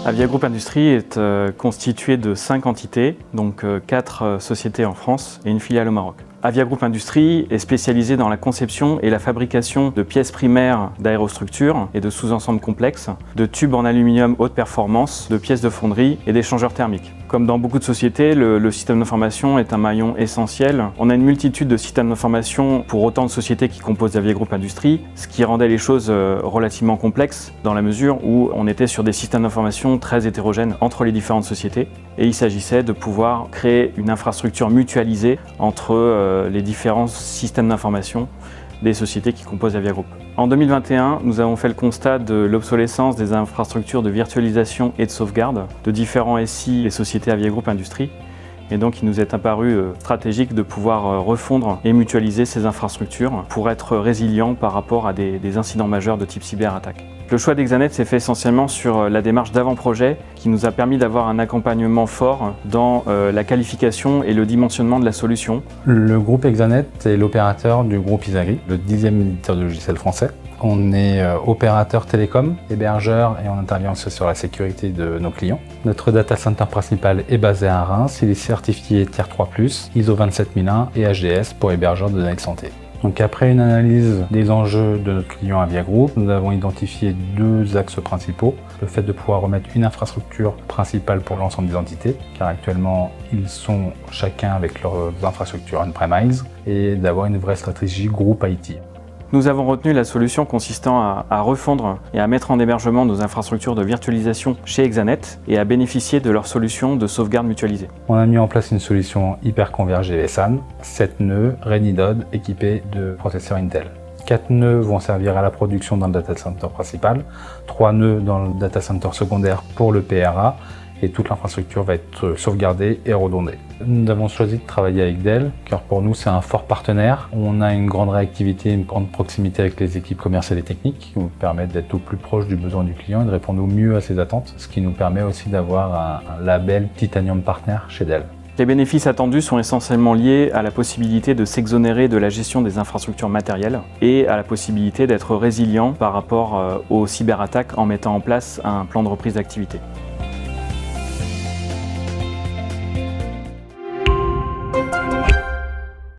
Avia Group Industries est constitué de 5 entités, donc 4 sociétés en France et une filiale au Maroc. Avia Group Industries est spécialisé dans la conception et la fabrication de pièces primaires d'aérostructures et de sous-ensembles complexes, de tubes en aluminium haute performance, de pièces de fonderie et d'échangeurs thermiques. Comme dans beaucoup de sociétés, le système d'information est un maillon essentiel. On a une multitude de systèmes d'information pour autant de sociétés qui composent Avia Group Industries, ce qui rendait les choses relativement complexes dans la mesure où on était sur des systèmes d'information très hétérogènes entre les différentes sociétés. Et il s'agissait de pouvoir créer une infrastructure mutualisée entre les différents systèmes d'information des sociétés qui composent Avia Group. En 2021, nous avons fait le constat de l'obsolescence des infrastructures de virtualisation et de sauvegarde de différents SI des sociétés Avia Group Industries. Et donc il nous est apparu stratégique de pouvoir refondre et mutualiser ces infrastructures pour être résilient par rapport à des incidents majeurs de type cyberattaque. Le choix d'Exanet s'est fait essentiellement sur la démarche d'avant-projet qui nous a permis d'avoir un accompagnement fort dans la qualification et le dimensionnement de la solution. Le groupe Exanet est l'opérateur du groupe Isagri, le 10e éditeur de logiciels français. On est opérateur télécom, hébergeur et on intervient aussi sur la sécurité de nos clients. Notre data center principal est basé à Reims, il est certifié Tier 3+, ISO 27001 et HDS pour hébergeur de données de santé. Donc après une analyse des enjeux de notre client Avia Group, nous avons identifié 2 axes principaux. Le fait de pouvoir remettre une infrastructure principale pour l'ensemble des entités, car actuellement ils sont chacun avec leurs infrastructures on-premise, et d'avoir une vraie stratégie groupe IT. Nous avons retenu la solution consistant à refondre et à mettre en hébergement nos infrastructures de virtualisation chez Exanet et à bénéficier de leur solution de sauvegarde mutualisée. On a mis en place une solution hyper convergée SAN, 7 nœuds Renidod équipés de processeurs Intel. 4 nœuds vont servir à la production dans le data center principal, 3 nœuds dans le data center secondaire pour le PRA, et toute l'infrastructure va être sauvegardée et redondée. Nous avons choisi de travailler avec Dell, car pour nous c'est un fort partenaire. On a une grande réactivité, une grande proximité avec les équipes commerciales et techniques, qui nous permettent d'être au plus proche du besoin du client et de répondre au mieux à ses attentes, ce qui nous permet aussi d'avoir un label Titanium Partner chez Dell. Les bénéfices attendus sont essentiellement liés à la possibilité de s'exonérer de la gestion des infrastructures matérielles et à la possibilité d'être résilient par rapport aux cyberattaques en mettant en place un plan de reprise d'activité.